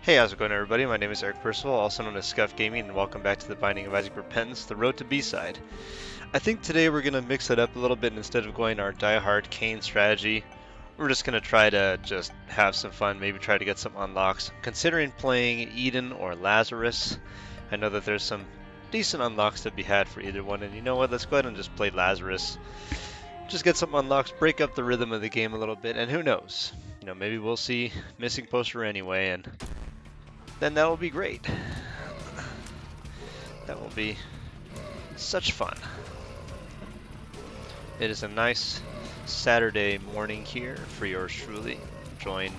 Hey, how's it going everybody? My name is Eric Percival, also known as Scuffed Gaming, and welcome back to the Binding of Isaac Repentance, the road to B-side. I think today we're going to mix it up a little bit, and instead of going our die-hard Cain strategy, we're just going to try to just have some fun, maybe try to get some unlocks. I'm considering playing Eden or Lazarus. I know that there's some decent unlocks to be had for either one, and you know what, let's go ahead and just play Lazarus. Just get some unlocks, break up the rhythm of the game a little bit, and who knows? You know, maybe we'll see Missing Poster anyway, and then that will be great. That will be such fun. It is a nice Saturday morning here for yours truly. Joined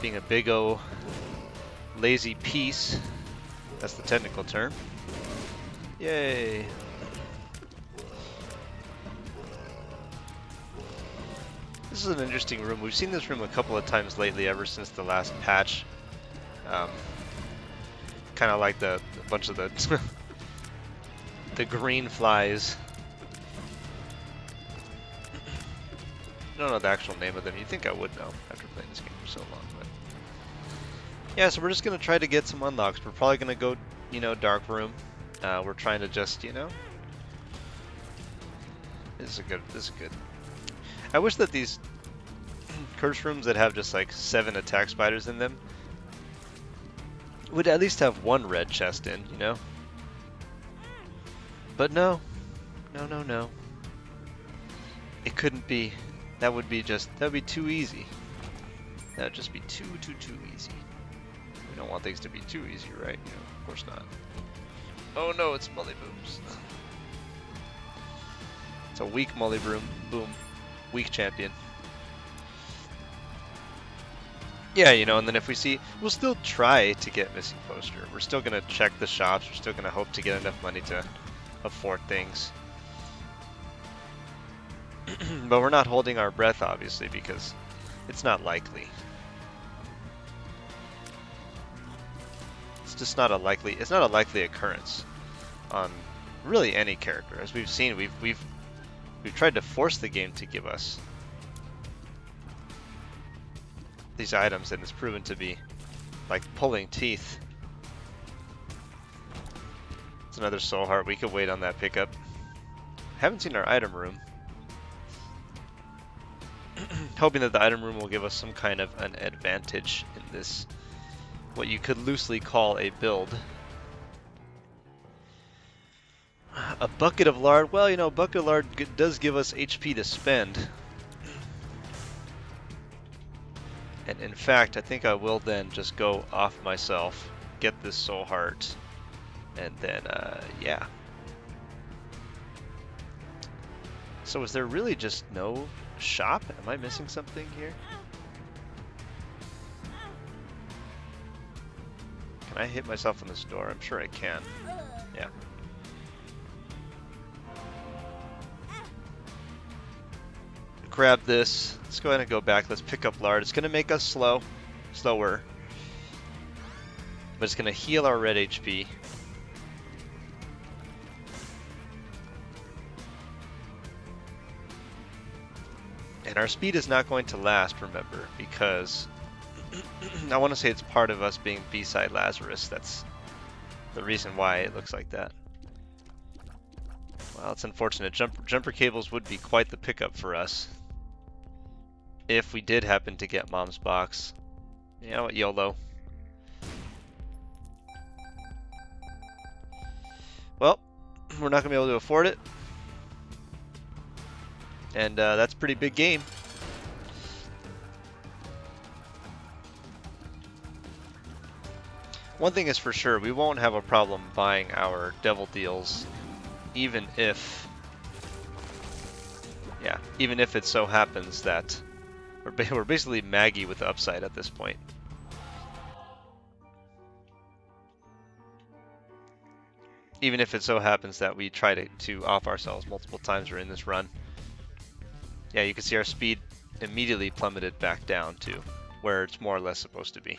being a big O lazy piece. That's the technical term. Yay. This is an interesting room. We've seen this room a couple of times lately ever since the last patch. Kind of like a bunch of the the green flies. I don't know the actual name of them. You'd think I would know after playing this game for so long, but yeah. So we're just gonna try to get some unlocks. We're probably gonna go, you know, dark room. We're trying to just, you know, this is good. I wish that these curse rooms that have just like 7 attack spiders in them would at least have one red chest in, you know? But no. No. It couldn't be. That would be too easy. That would just be too easy. We don't want things to be too easy, right? You know, of course not. Oh no, it's Mully Booms. It's a weak Mully Boom. Weak champion. Yeah, you know, and then if we see, we'll still try to get Missing Poster. We're still going to check the shops. We're still going to hope to get enough money to afford things. But we're not holding our breath, obviously, because it's not likely. It's just not a likely, it's not a likely occurrence on really any character. As we've seen, we've tried to force the game to give us these items, and it's proven to be like pulling teeth. It's another soul heart. We could wait on that pickup. Haven't seen our item room. Hoping that the item room will give us some kind of an advantage in this, what you could loosely call a build. A bucket of lard. Well, you know, a bucket of lard does give us HP to spend. And in fact, I think I will then just go off myself, get this soul heart, and then, yeah. So is there really just no shop? Am I missing something here? Can I hit myself in this door? I'm sure I can. Yeah. Grab this. Let's go ahead and go back. Let's pick up lard. It's going to make us slower, but it's going to heal our red HP. And our speed is not going to last, remember, because I want to say it's part of us being B-side Lazarus. That's the reason why it looks like that. Well, it's unfortunate. Jumper cables would be quite the pickup for us if we did happen to get Mom's box. You know what, YOLO. Well, we're not going to be able to afford it. And that's a pretty big game. One thing is for sure, we won't have a problem buying our devil deals, even if, yeah, even if it so happens that we're basically Maggie with the upside at this point. Even if it so happens that we try to off ourselves multiple times during this run. Yeah, you can see our speed immediately plummeted back down to where it's more or less supposed to be.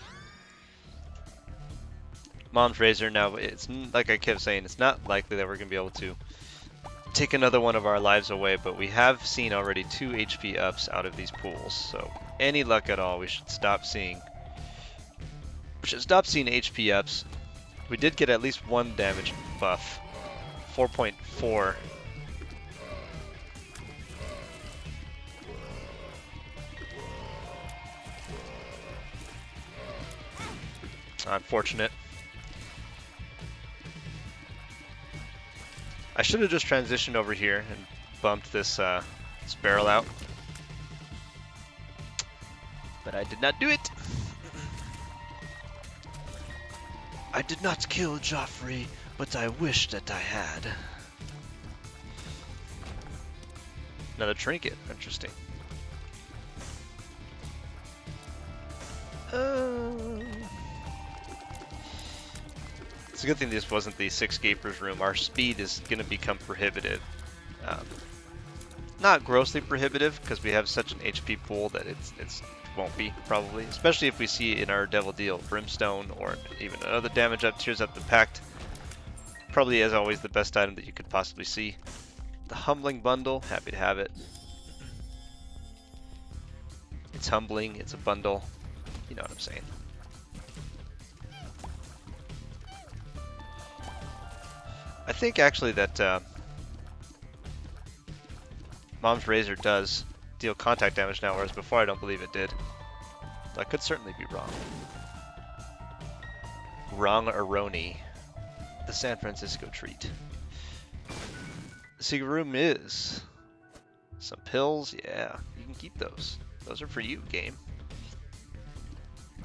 Mom's razor, now it's like I kept saying, it's not likely that we're going to be able to take another one of our lives away, but we have seen already 2 HP ups out of these pools, so any luck at all, we should stop seeing We should stop seeing HP ups. We did get at least one damage buff. 4.4. Unfortunate. I should have just transitioned over here and bumped this, this barrel out. But I did not do it. I did not kill Joffrey, but I wish that I had. Another trinket. Interesting. It's a good thing this wasn't the 6 Gapers room. Our speed is going to become prohibitive. Not grossly prohibitive, because we have such an HP pool that it won't be, probably. Especially if we see in our Devil Deal Brimstone, or even another damage up, Tears Up the Pact. Probably, as always, the best item that you could possibly see. The Humbling Bundle, happy to have it. It's humbling, it's a bundle. You know what I'm saying. I think actually that Mom's Razor does deal contact damage now, whereas before I don't believe it did. I could certainly be wrong. Wrong-a-roni. The San Francisco treat. The secret room is some pills. Yeah, you can keep those. Those are for you, game.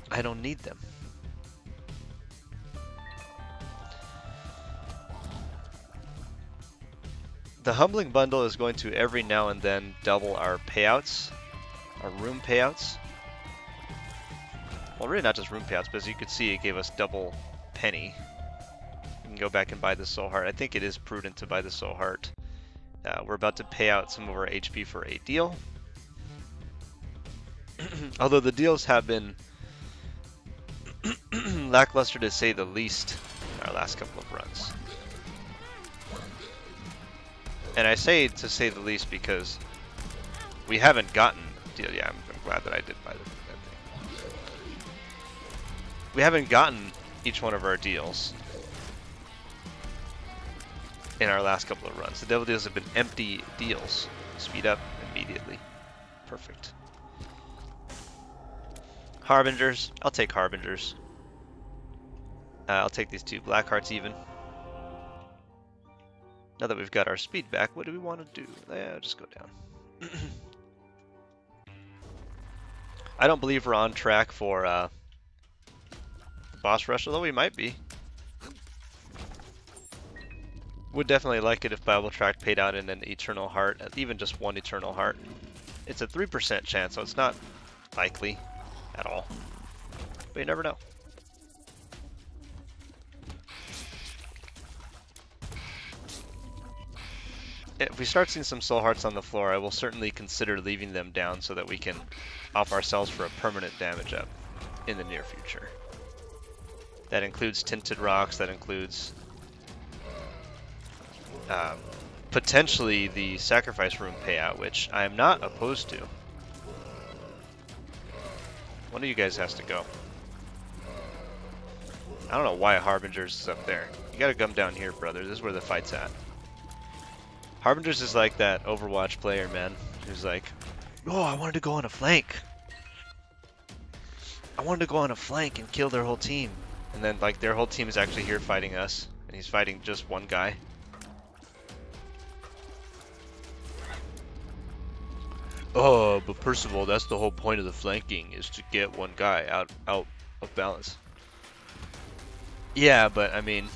I don't need them. The Humbling Bundle is going to every now and then double our payouts, our room payouts. Well, really not just room payouts, but as you could see, it gave us double penny. You can go back and buy the Soul Heart. I think it is prudent to buy the Soul Heart. We're about to pay out some of our HP for a deal. Although the deals have been lackluster to say the least in our last couple of runs. And I say to say the least because we haven't gotten deal. Yeah, I'm glad that I did buy that thing. We haven't gotten each one of our deals in our last couple of runs. The devil deals have been empty deals. Speed up immediately. Perfect. Harbingers. I'll take Harbingers. I'll take these 2 Black Hearts even. Now that we've got our speed back, what do we want to do? Yeah, just go down. I don't believe we're on track for the boss rush, although we might be. Would definitely like it if Bible Tract paid out in an Eternal Heart, even just 1 Eternal Heart. It's a 3% chance, so it's not likely at all. But you never know. If we start seeing some Soul Hearts on the floor, I will certainly consider leaving them down so that we can off ourselves for a permanent damage up in the near future. That includes Tinted Rocks, that includes potentially the Sacrifice Room payout, which I am not opposed to. One of you guys has to go. I don't know why Harbingers is up there. You gotta come down here, brother. This is where the fight's at. Harbingers is like that Overwatch player, man, who's like, oh, I wanted to go on a flank. I wanted to go on a flank and kill their whole team. And then, like, their whole team is actually here fighting us, and he's fighting just one guy. Oh, but Percival, that's the whole point of the flanking, is to get one guy out of balance. Yeah, but, I mean,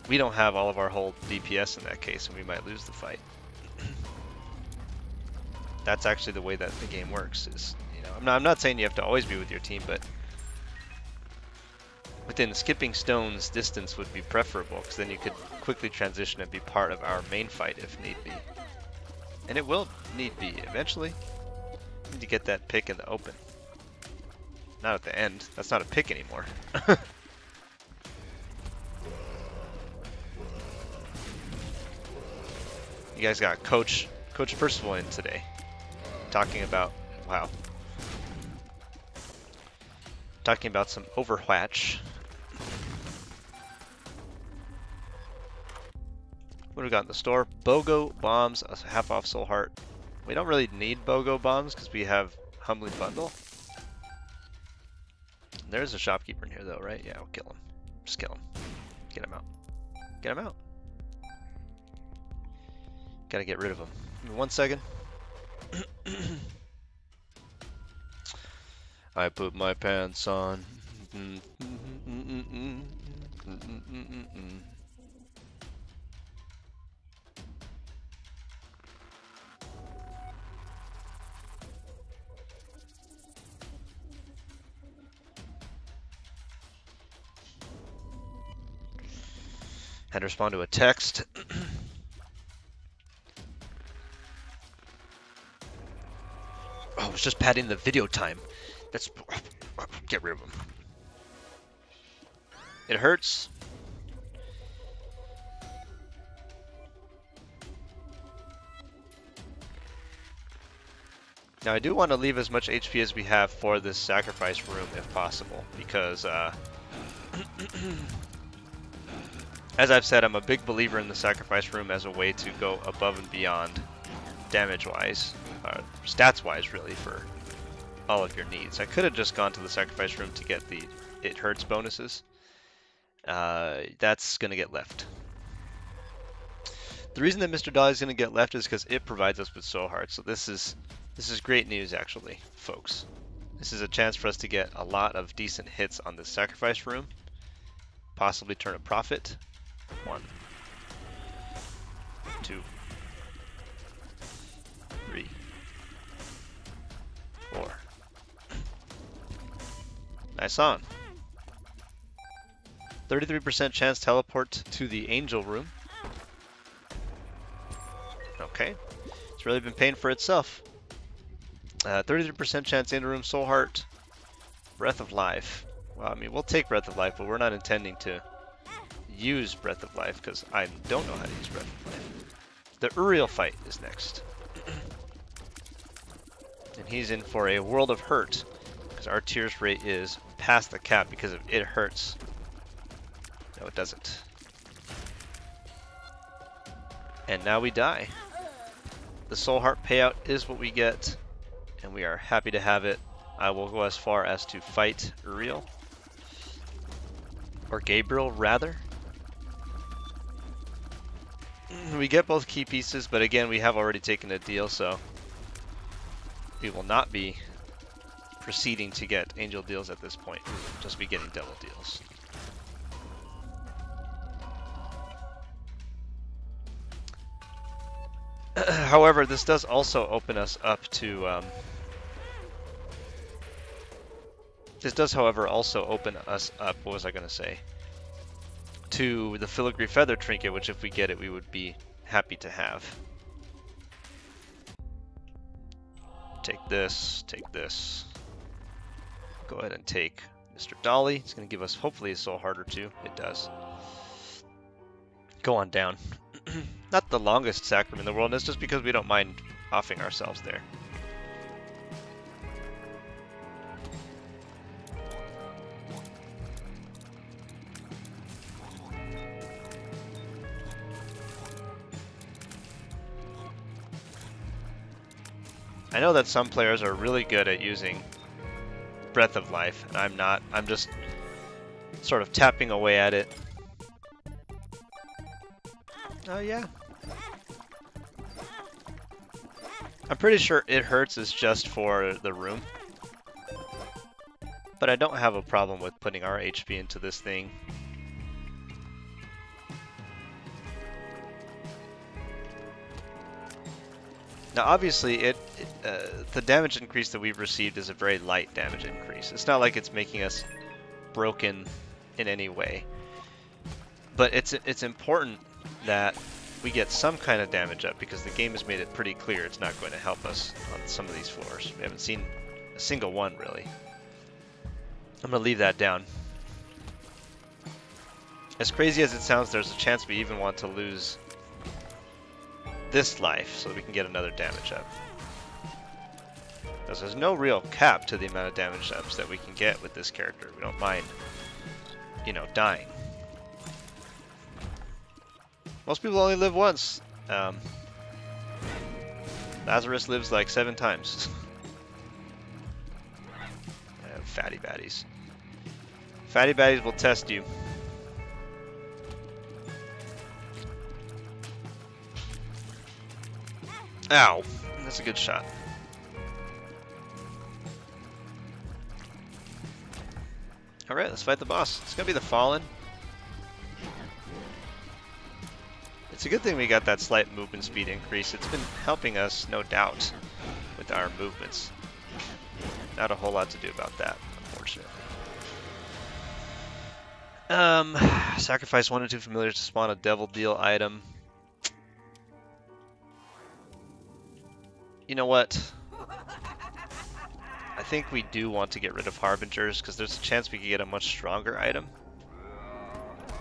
we don't have all of our whole DPS in that case, and we might lose the fight. That's actually the way that the game works. Is, you know, I'm not saying you have to always be with your team, but within skipping stones, distance would be preferable, because then you could quickly transition and be part of our main fight if need be. And it will need be eventually. You need to get that pick in the open. Not at the end. That's not a pick anymore. You guys got Coach Percival in today, talking about talking about some Overwatch. What do we got in the store? BOGO bombs, a half off soul heart. We don't really need BOGO bombs because we have Humbling Bundle. There's a shopkeeper in here though, right? Yeah, we'll kill him. Just kill him. Get him out. Get him out. Gotta get rid of him. Give me 1 second. I put my pants on. Had to respond to a text. Oh, I was just padding the video time. Let's get rid of him. It hurts. Now I do want to leave as much HP as we have for this sacrifice room if possible, because as I've said, I'm a big believer in the sacrifice room as a way to go above and beyond damage-wise, stats-wise really, for all of your needs. I could have just gone to the sacrifice room to get the it hurts bonuses. That's going to get left. The reason that Mr. Dolly is going to get left is because it provides us with soul hearts. So this is great news actually, folks. This is a chance for us to get a lot of decent hits on the sacrifice room. Possibly turn a profit. 1, 2, 3, 4. Nice on. 33% chance teleport to the angel room. Okay. It's really been paying for itself. 33% chance in room soul heart. Breath of life. Well, I mean, we'll take breath of life, but we're not intending to use breath of life because I don't know how to use breath of life. The Uriel fight is next. And he's in for a world of hurt because our tears rate is past the cap because of it hurts. No, it doesn't. And now we die. The soul heart payout is what we get, and we are happy to have it. I will go as far as to fight Uriel. Or Gabriel, rather. We get both key pieces, but again, we have already taken a deal, so we will not be proceeding to get angel deals at this point. We'll just be getting devil deals. However, this does also open us up to this does, however, also open us up, what was I going to say, to the filigree feather trinket, which if we get it, we would be happy to have. Take this, take this. Go ahead and take Mr. Dolly. It's going to give us, hopefully, a soul heart or two. It does. Go on down. Not the longest sacrament in the world, and it's just because we don't mind offing ourselves there. I know that some players are really good at using Breath of Life, and I'm not. I'm just sort of tapping away at it. Oh yeah. I'm pretty sure it hurts is just for the room. But I don't have a problem with putting our HP into this thing. Now obviously the damage increase that we've received is a very light damage increase. It's not like it's making us broken in any way. But it's important that we get some kind of damage up because the game has made it pretty clear it's not going to help us on some of these floors. We haven't seen a single one really. I'm going to leave that down. As crazy as it sounds, there's a chance we even want to lose this life so we can get another damage up. Because there's no real cap to the amount of damage ups that we can get with this character. We don't mind, you know, dying. Most people only live once. Lazarus lives like 7 times. Fatty baddies. Fatty baddies will test you. Ow! That's a good shot. Alright, let's fight the boss. It's gonna be the Fallen. It's a good thing we got that slight movement speed increase. It's been helping us, no doubt, with our movements. Not a whole lot to do about that, unfortunately. Sacrifice 1 or 2 familiars to spawn a Devil Deal item. You know what? I think we do want to get rid of Harbingers, because there's a chance we could get a much stronger item.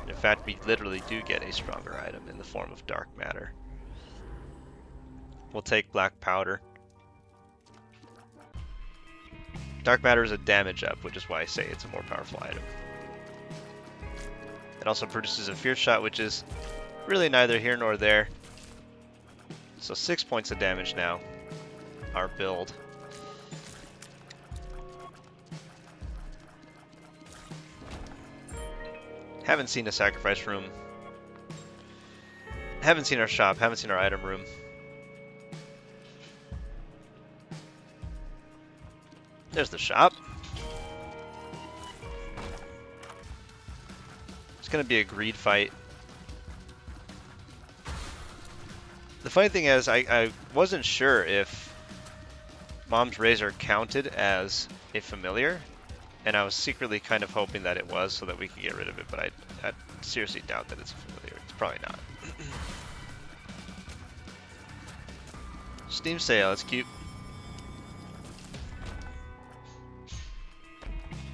In fact, we literally do get a stronger item in the form of Dark Matter. We'll take Black Powder. Dark Matter is a damage up, which is why I say it's a more powerful item. It also produces a Fierce Shot, which is really neither here nor there. So 6 points of damage now. Our build. Haven't seen a sacrifice room. Haven't seen our shop. Haven't seen our item room. There's the shop. It's gonna be a greed fight. The funny thing is, I wasn't sure if Mom's Razor counted as a familiar, and I was secretly kind of hoping that it was so that we could get rid of it, but I seriously doubt that it's a familiar. It's probably not. Steam sale, it's cute.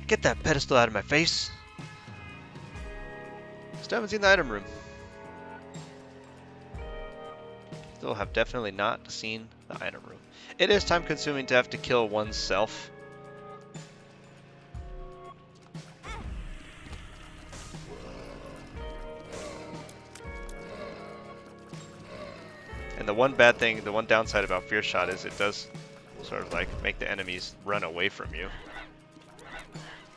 Get that pedestal out of my face! Still haven't seen the item room. Still have definitely not seen the item room. It is time consuming to have to kill oneself. And the one bad thing, the one downside about Fierce Shot is it does sort of like make the enemies run away from you.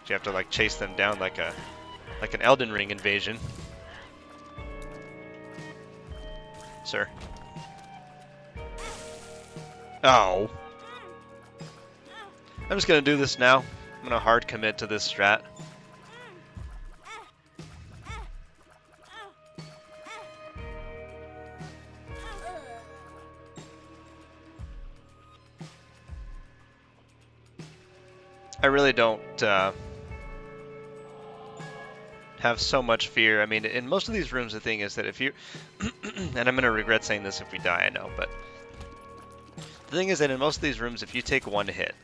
You have to like chase them down like an Elden Ring invasion. Sir. Oh. I'm just gonna do this now. I'm gonna hard commit to this strat. I really don't have so much fear. I mean, in most of these rooms, the thing is that if you... and I'm going to regret saying this if we die, I know, but... the thing is that in most of these rooms, if you take one hit,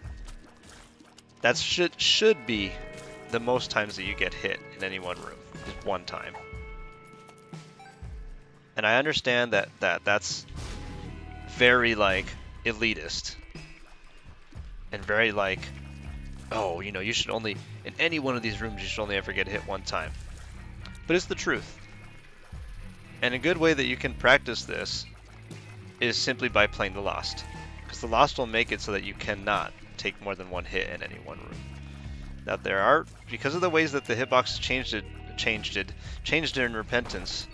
that should be the most times that you get hit in any one room. Just one time. And I understand that that's very, like, elitist. And very, like... oh, you know, you should only, in any one of these rooms, you should only ever get hit one time. But it's the truth. And a good way that you can practice this is simply by playing the Lost. Because the Lost will make it so that you cannot take more than one hit in any one room. Now there are, because of the ways that the hitbox changed in Repentance,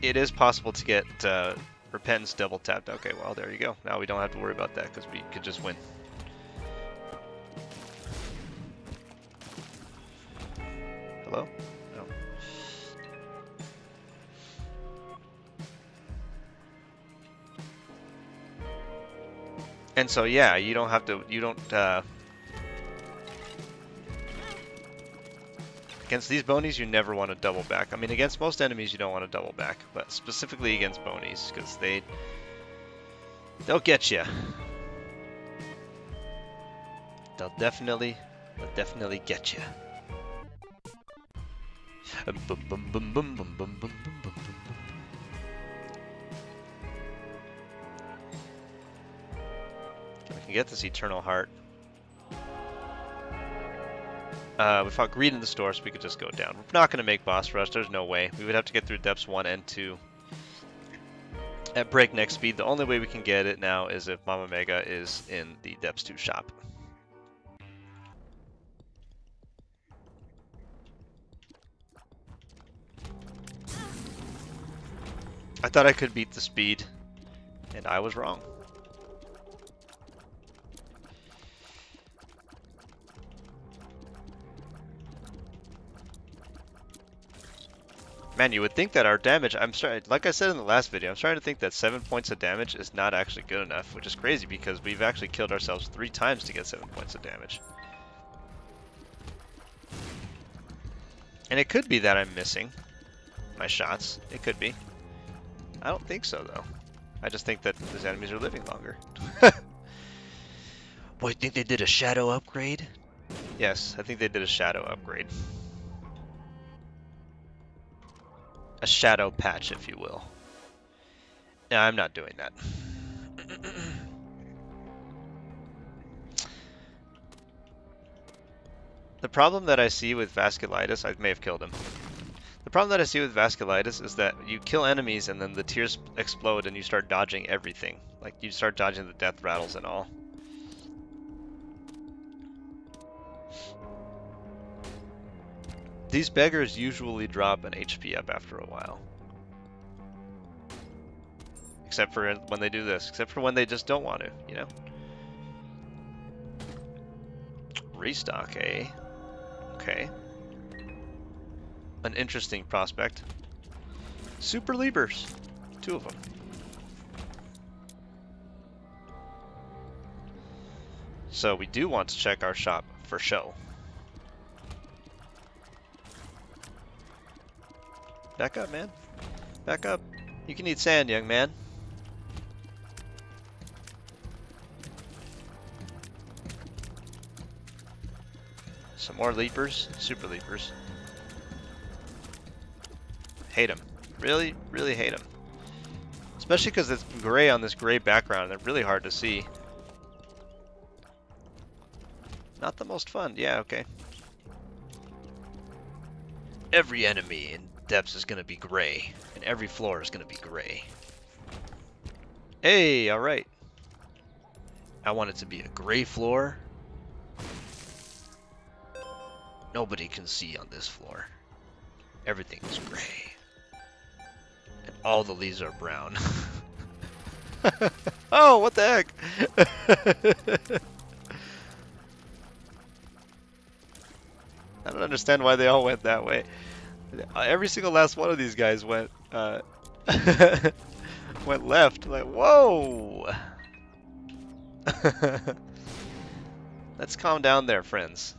it is possible to get Repentance double tapped. Okay, well, there you go. Now we don't have to worry about that because we could just win. Hello? No. And so, yeah, you don't have to, against these bonies, you never want to double back. I mean, against most enemies, you don't want to double back, but specifically against bonies, because they'll get you. They'll definitely get you. and get this Eternal Heart. We fought Greed in the store, so we could just go down. We're not going to make boss rush. There's no way. We would have to get through depths 1 and 2 at breakneck speed. The only way we can get it now is if Mama Mega is in the depths 2 shop. I thought I could beat the speed, and I was wrong. Man, you would think that our damage, like I said in the last video, I'm starting to think that 7 points of damage is not actually good enough, which is crazy because we've actually killed ourselves 3 times to get 7 points of damage. And it could be that I'm missing my shots. It could be. I don't think so, though. I just think that these enemies are living longer. Boy, think they did a shadow upgrade? Yes, I think they did a shadow upgrade. A shadow patch, if you will. No, I'm not doing that. The problem that I see with vasculitis, I may have killed him. The problem that I see with vasculitis is that you kill enemies and then the tears explode and you start dodging everything. Like, you start dodging the death rattles and all. These beggars usually drop an HP up after a while. Except for when they do this. Except for when they just don't want to, you know? Restock, eh? Okay. An interesting prospect. Super Liebers. 2 of them. So we do want to check our shop for show. Back up, man. Back up. You can eat sand, young man. Some more leapers. Super leapers. Hate them. Really, really hate them. Especially because it's gray on this gray background. They're really hard to see. Not the most fun. Yeah, okay. Every enemy in depths is going to be gray. And every floor is going to be gray. Hey, alright. I want it to be a gray floor. Nobody can see on this floor. Everything is gray. And all the leaves are brown. Oh, what the heck? I don't understand why they all went that way. Every single last one of these guys went went left. Like, whoa! Let's calm down there, friends.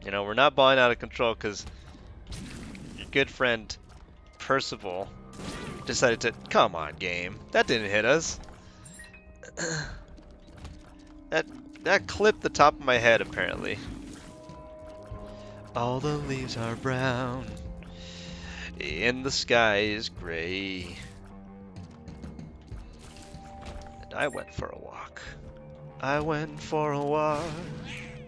You know, we're not balling out of control because your good friend Percival decided to... Come on, game. That didn't hit us. That clipped the top of my head, apparently. All the leaves are brown, and the sky is gray. And I went for a walk. I went for a walk.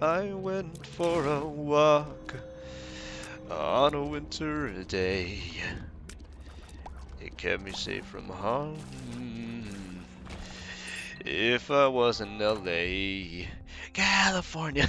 I went for a walk on a winter day. It kept me safe from harm. If I was in LA, California.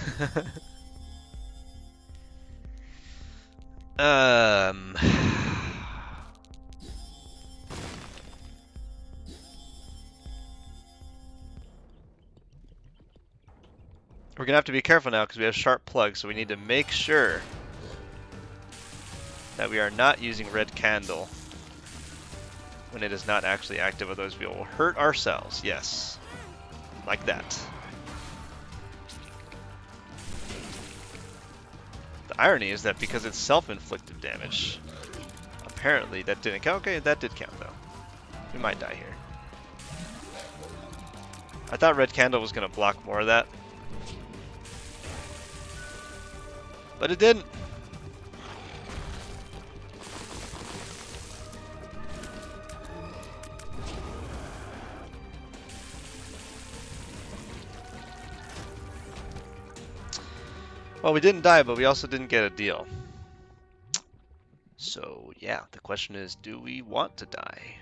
We're gonna have to be careful now because we have sharp plugs, so we need to make sure that we are not using red candle when it is not actually active, otherwise we will hurt ourselves. Yes, like that. The irony is that because it's self-inflicted damage, apparently that didn't count. Okay, that did count though. We might die here. I thought red candle was gonna block more of that, but it didn't. Well, we didn't die, but we also didn't get a deal. So, yeah, the question is, do we want to die?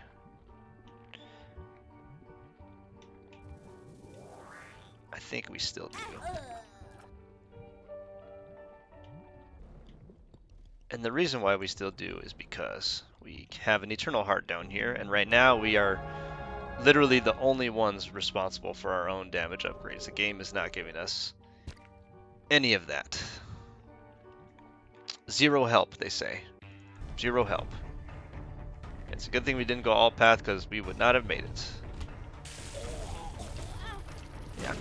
I think we still do. And the reason why we still do is because we have an eternal heart down here, and right now we are literally the only ones responsible for our own damage upgrades. The game is not giving us any of that. Zero help, they say. Zero help. It's a good thing we didn't go all path, because we would not have made it. Yeah.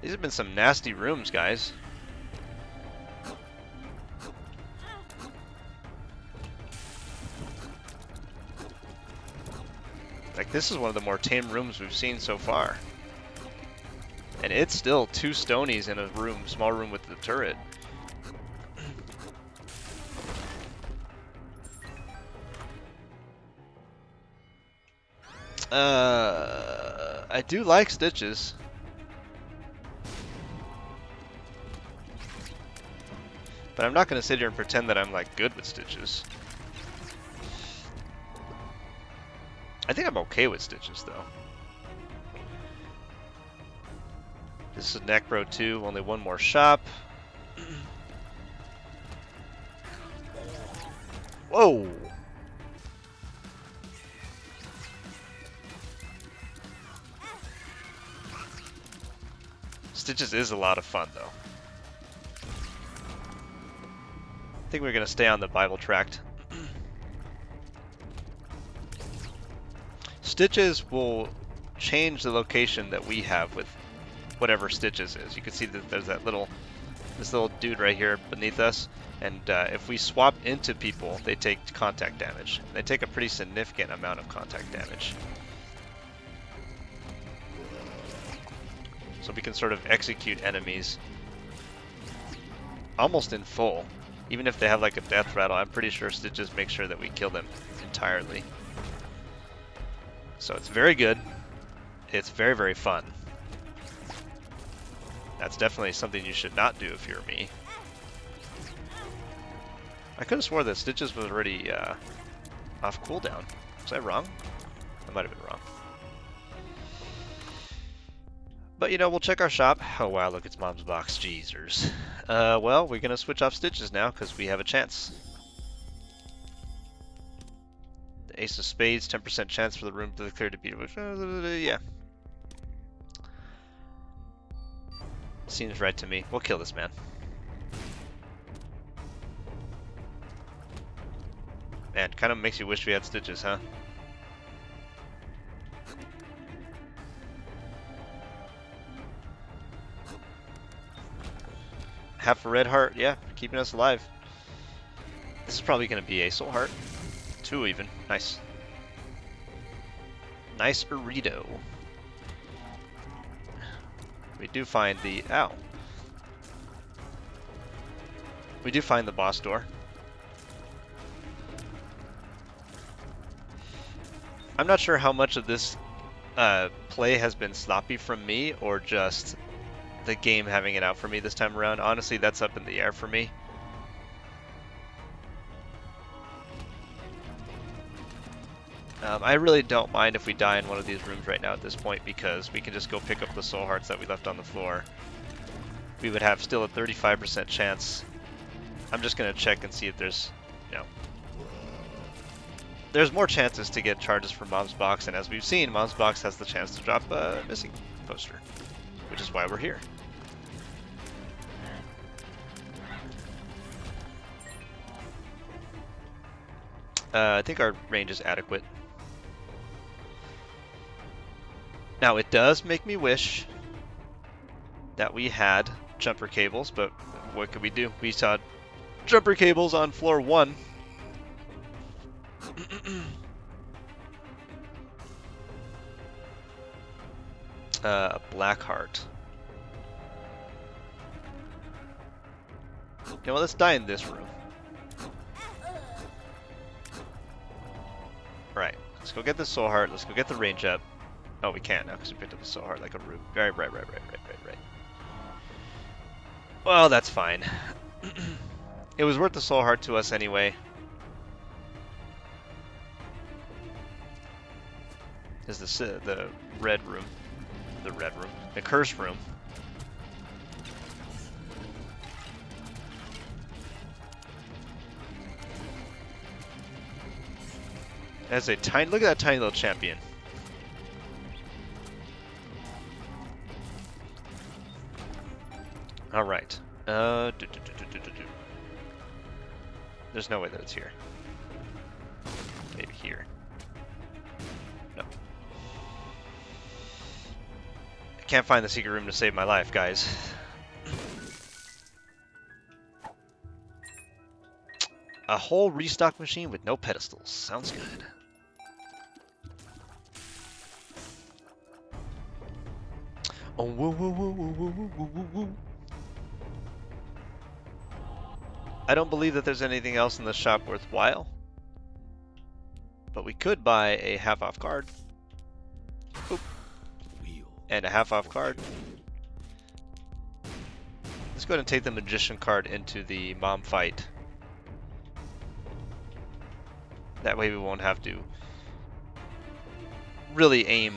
These have been some nasty rooms, guys. Like, this is one of the more tame rooms we've seen so far. And it's still 2 stonies in a room, small room with the turret. I do like Stitches. But I'm not going to sit here and pretend that I'm, like, good with Stitches. I think I'm okay with Stitches, though. This is Necro 2, only one more shop. Whoa! Stitches is a lot of fun, though. I think we're going to stay on the Bible tract. Stitches will change the location that we have with whatever Stitches is. You can see that there's that this little dude right here beneath us, and if we swap into people, they take contact damage. They take a pretty significant amount of contact damage. So we can sort of execute enemies almost in full. Even if they have like a death rattle, I'm pretty sure Stitches make sure that we kill them entirely. So it's very good. It's very, very fun. That's definitely something you should not do if you're me. I could have swore that Stitches was already off cooldown. Was I wrong? I might have been wrong. But, you know, we'll check our shop. Oh, wow, look, it's Mom's box. Jeezers. Well, we're going to switch off Stitches now because we have a chance. The Ace of Spades, 10% chance for the room to clear to beat it. Yeah. Seems right to me. We'll kill this man. Man, kind of makes you wish we had Stitches, huh? Half a red heart, yeah, keeping us alive. This is probably going to be a soul heart. 2 even. Nice. Nice burrito. We do find the... Ow. We do find the boss door. I'm not sure how much of this play has been sloppy from me or just the game having it out for me this time around. Honestly, that's up in the air for me. I really don't mind if we die in one of these rooms right now at this point because we can just go pick up the soul hearts that we left on the floor. We would have still a 35% chance. I'm just going to check and see if there's, you know, there's more chances to get charges from Mom's box, and as we've seen, Mom's box has the chance to drop a missing poster, which is why we're here. I think our range is adequate. Now, it does make me wish that we had jumper cables, but what could we do? We saw jumper cables on floor 1. Black heart. Okay, well, let's die in this room. Right, let's go get the soul heart. Let's go get the range up. Oh, we can't now because we picked up the soul heart like a root. Right. Well, that's fine. It was worth the soul heart to us anyway. Is the red room. The red room. The cursed room. As a tiny, look at that tiny little champion. All right. There's no way that it's here. Maybe here. No. I can't find the secret room to save my life, guys. A whole restock machine with no pedestals. Sounds good. Oh, woo, woo, woo, woo, woo, woo, woo, woo. I don't believe that there's anything else in the shop worthwhile, but we could buy a half-off card. Oop. And a half-off card. Let's go ahead and take the magician card into the mom fight. That way we won't have to really aim.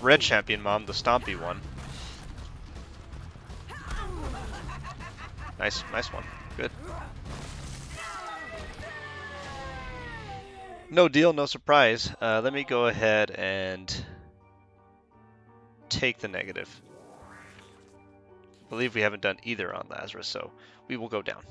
Red champion mom, the stompy one. Nice one. Good. No deal, no surprise. Let me go ahead and take the negative. I believe we haven't done either on Lazarus, so we will go down.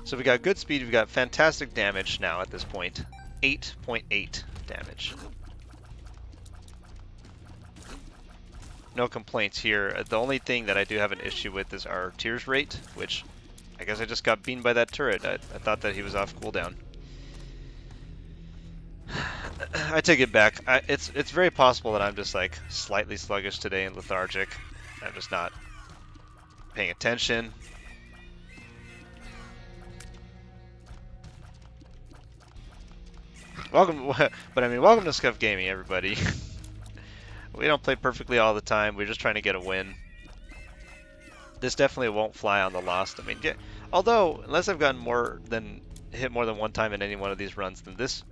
So we got good speed, we've got fantastic damage now at this point. 8.8 damage. No complaints here. The only thing that I do have an issue with is our tears rate, which I guess I just got beamed by that turret. I thought that he was off cooldown. I take it back. It's very possible that I'm just like slightly sluggish today and lethargic. I'm just not paying attention. Welcome, but I mean, welcome to Scuffed Gaming, everybody. We don't play perfectly all the time. We're just trying to get a win. This definitely won't fly on the Lost. I mean, yeah, although unless I've gotten hit more than one time in any one of these runs, then this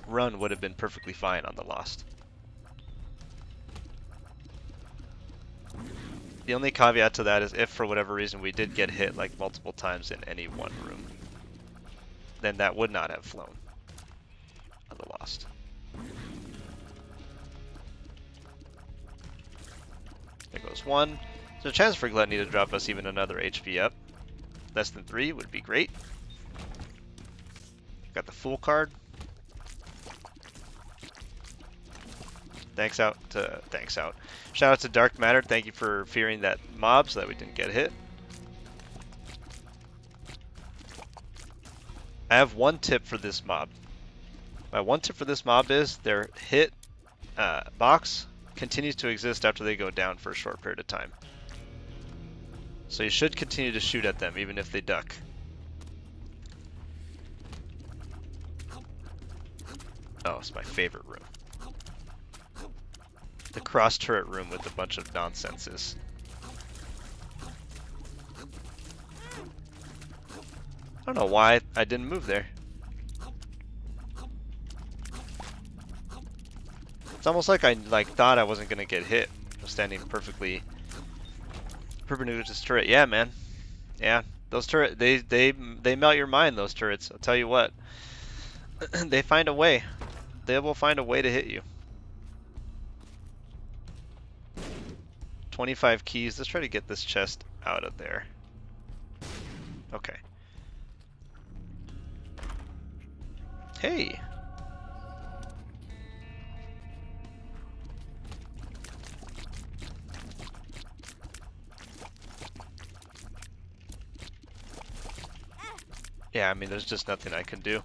run would have been perfectly fine on the Lost. The only caveat to that is if for whatever reason we did get hit like multiple times in any one room, then that would not have flown on the Lost. There goes one. So a chance for Gluttony to drop us even another HP up. Less than 3 would be great. Got the Fool card. Shout out to Dark Matter. Thank you for fearing that mob so that we didn't get hit. I have one tip for this mob. My one tip for this mob is their hit box continues to exist after they go down for a short period of time. So you should continue to shoot at them even if they duck. Oh, it's my favorite room. The cross turret room with a bunch of nonsenses. I don't know why I didn't move there. It's almost like I thought I wasn't gonna get hit. I'm standing perfectly perpendicular to this turret. Yeah, man. Yeah, those turret they melt your mind. Those turrets. I'll tell you what. They find a way. They will find a way to hit you. 25 keys. Let's try to get this chest out of there. Okay. Hey, Yeah, I mean, there's just nothing I can do.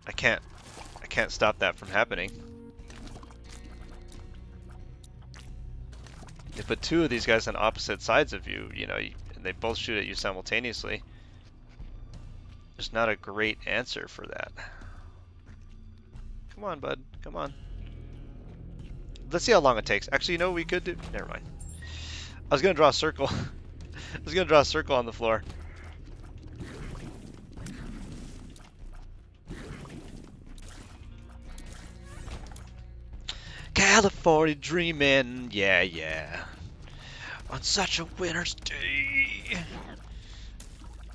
I can't stop that from happening. They put two of these guys on opposite sides of you, you know, and they both shoot at you simultaneously. There's not a great answer for that. Come on, bud. Come on. Let's see how long it takes. Actually, you know what we could do? Never mind. I was going to draw a circle. I was going to draw a circle on the floor. California dreaming, yeah, yeah. On such a winter's day.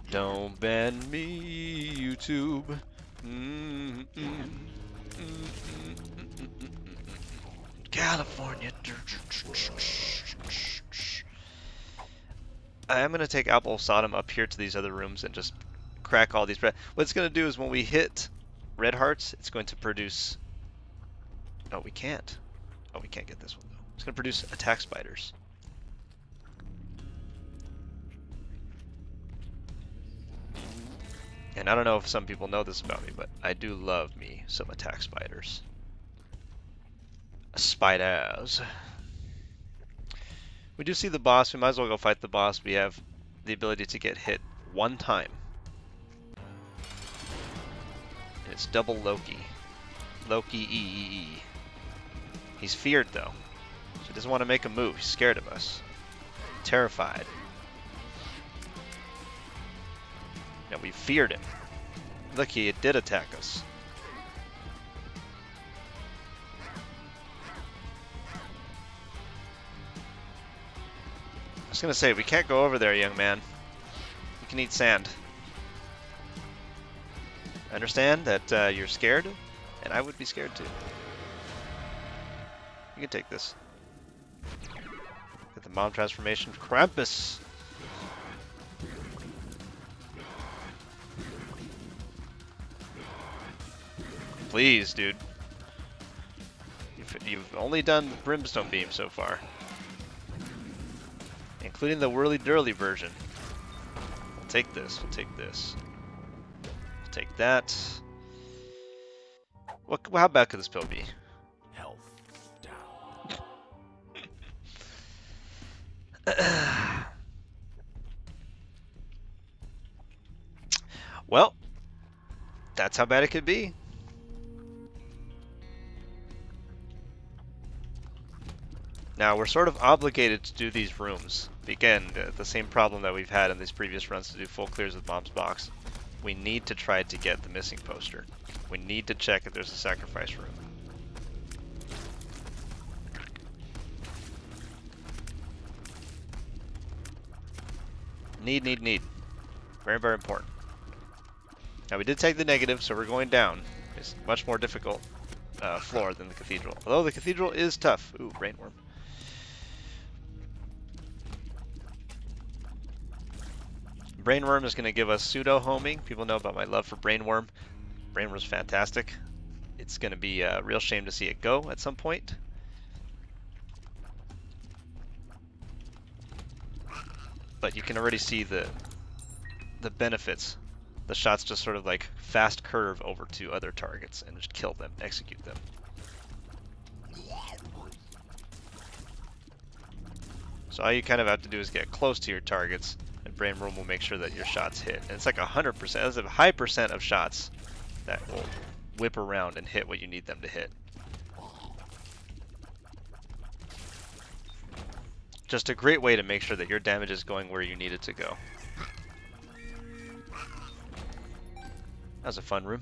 Don't ban me, YouTube. California. I am going to take Apple Sodom up here to these other rooms and just crack all these red. What it's going to do is when we hit red hearts, it's going to produce... Oh, we can't. Oh, we can't get this one, though. It's going to produce attack spiders. And I don't know if some people know this about me, but I do love me some attack spiders. Spiders. We do see the boss. We might as well go fight the boss. We have the ability to get hit one time. And it's double Loki. Loki E. He's feared, though. So he doesn't want to make a move. He's scared of us. Terrified. Now we feared him. Look, he did attack us. I was going to say, we can't go over there, young man. You can eat sand. I understand that you're scared, and I would be scared too. You can take this. Get the bomb transformation. Krampus! Please, dude. You've only done the Brimstone Beam so far. Including the whirly-durly version. We'll take this. We'll take this. We'll take that. How bad could this pill be? Health down. Well, that's how bad it could be. Now, we're sort of obligated to do these rooms. Again, the same problem that we've had in these previous runs to do full clears with Mom's Box. We need to try to get the missing poster. We need to check if there's a sacrifice room. Need. Very, very important. Now, we did take the negative, so we're going down. It's a much more difficult floor than the cathedral. Although the cathedral is tough. Ooh, brainworm. Brainworm is going to give us pseudo-homing. People know about my love for Brainworm. Brainworm's fantastic. It's going to be a real shame to see it go at some point. But you can already see the benefits. The shots just sort of like fast curve over to other targets and just kill them, execute them. So all you kind of have to do is get close to your targets, and Brainworm will make sure that your shots hit. And it's like 100%. There's a high percent of shots that will whip around and hit what you need them to hit. Just a great way to make sure that your damage is going where you need it to go. That was a fun room.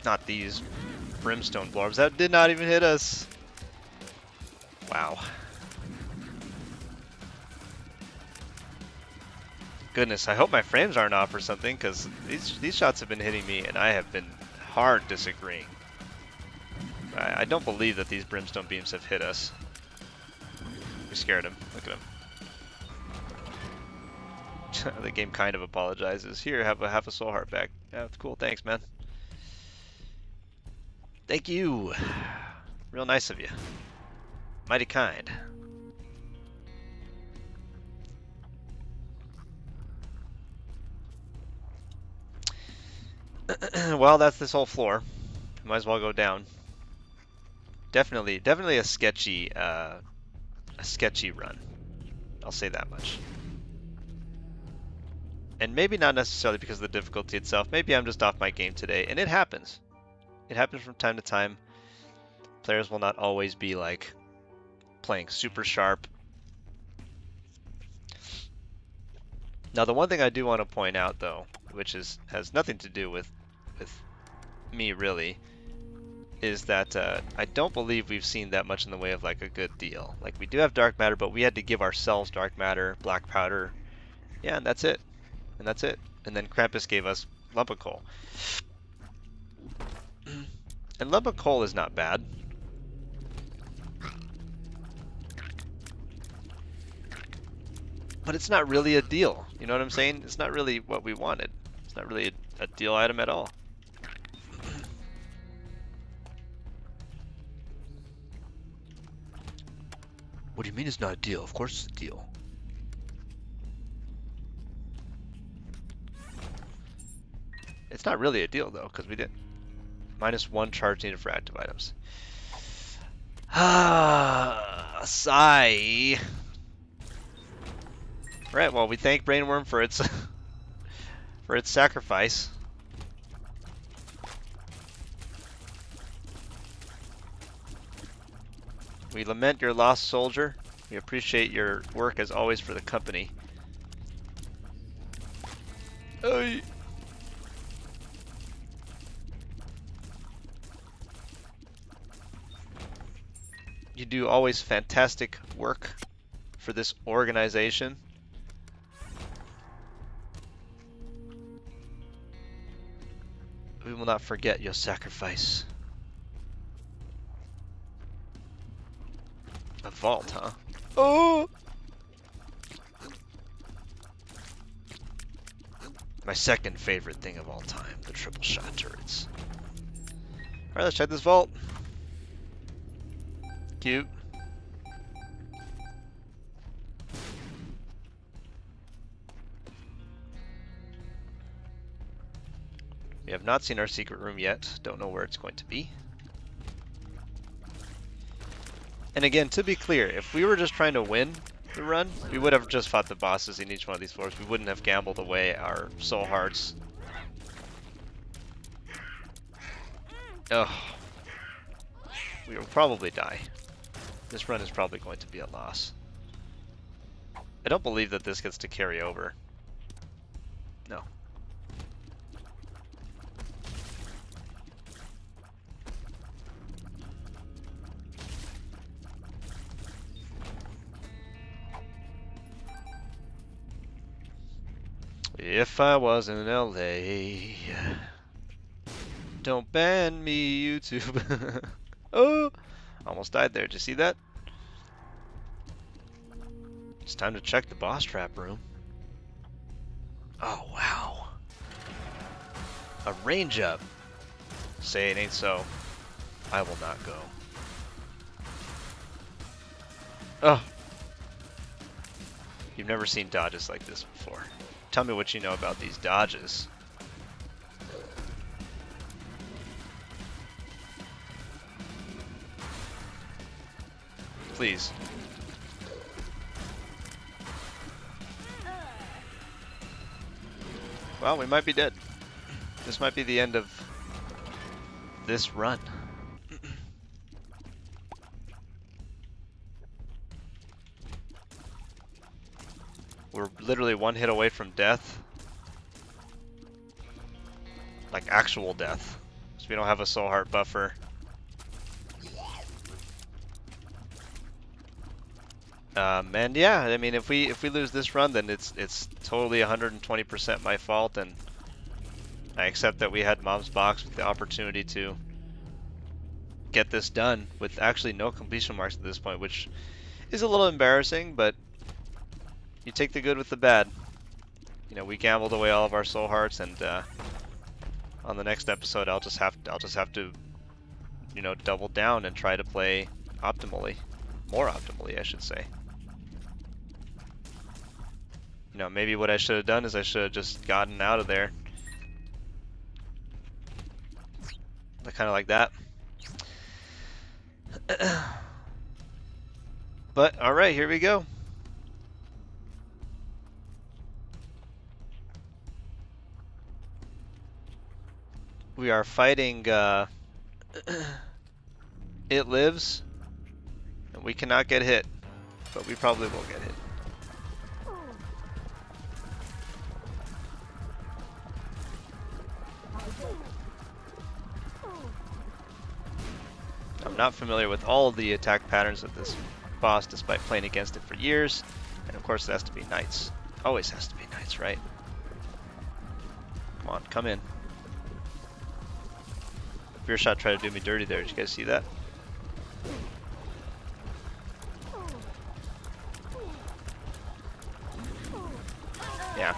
Not these brimstone blorbs. That did not even hit us. Wow. Goodness, I hope my frames aren't off or something, because these shots have been hitting me and I have been hard disagreeing. I don't believe that these brimstone beams have hit us. We scared him. Look at him. The game kind of apologizes. Here, have a soul heart back. Yeah, that's cool. Thanks, man. Thank you. Real nice of you. Mighty kind. Well, that's this whole floor. Might as well go down. Definitely a sketchy run. I'll say that much. And maybe not necessarily because of the difficulty itself. Maybe I'm just off my game today, and it happens. It happens from time to time. Players will not always be like playing super sharp. Now, the one thing I do want to point out, though, which has nothing to do with me really, is that I don't believe we've seen that much in the way of like a good deal. Like, we do have dark matter, but we had to give ourselves dark matter, black powder, yeah, and that's it. And that's it. And then Krampus gave us lump of coal. And lump of coal is not bad. But it's not really a deal. You know what I'm saying? It's not really what we wanted. It's not really a deal item at all. What do you mean it's not a deal? Of course it's a deal. It's not really a deal though, because we didn't. -1 charge needed for active items. Ah, sigh. Right, well, we thank Brainworm for its for its sacrifice. We lament your lost soldier. We appreciate your work as always for the company. Oy. You do always fantastic work for this organization. We will not forget your sacrifice. A vault, huh? Oh! My second favorite thing of all time, the triple shot turrets. Alright, let's check this vault. Cute. We have not seen our secret room yet. Don't know where it's going to be. And again, to be clear, if we were just trying to win the run, we would have just fought the bosses in each one of these floors. We wouldn't have gambled away our soul hearts. Ugh. We will probably die. This run is probably going to be a loss. I don't believe that this gets to carry over. No. If I was in LA, don't ban me, YouTube. Oh, almost died there. Did you see that? It's time to check the boss trap room. Oh, wow. A range up. Say it ain't so. I will not go. Oh. You've never seen dodges like this before. Tell me what you know about these dodges. Please. Well, we might be dead. This might be the end of this run. We're literally one hit away from death. Like actual death. So we don't have a soul heart buffer. And yeah, I mean, if we lose this run, then it's totally 120% my fault, and I accept that we had Mom's Box with the opportunity to get this done with actually no completion marks at this point, which is a little embarrassing, but you take the good with the bad. you know, we gambled away all of our soul hearts, and on the next episode, I'll just have to, you know, double down and try to play optimally, more optimally, I should say. You know, maybe what I should have done is I should have just gotten out of there. Kind of like that. But, alright, here we go. We are fighting, It Lives, and we cannot get hit, but we probably will get hit. I'm not familiar with all of the attack patterns of this boss, despite playing against it for years, and of course it has to be knights. Always has to be knights, right? Come on, come in. Fear shot tried to do me dirty there. Did you guys see that? Yeah.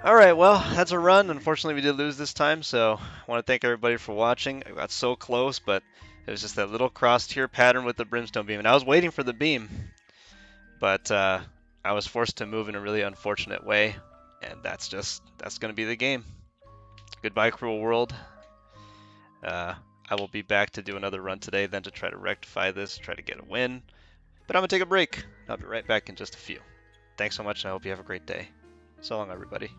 Alright, well, that's a run. Unfortunately, we did lose this time, so I want to thank everybody for watching. I got so close, but it was just that little cross-tier pattern with the brimstone beam, and I was waiting for the beam, but I was forced to move in a really unfortunate way, and that's going to be the game. Goodbye, cruel world. I will be back to do another run today, then to try to rectify this, try to get a win, but I'm going to take a break. I'll be right back in just a few. Thanks so much, and I hope you have a great day. So long, everybody.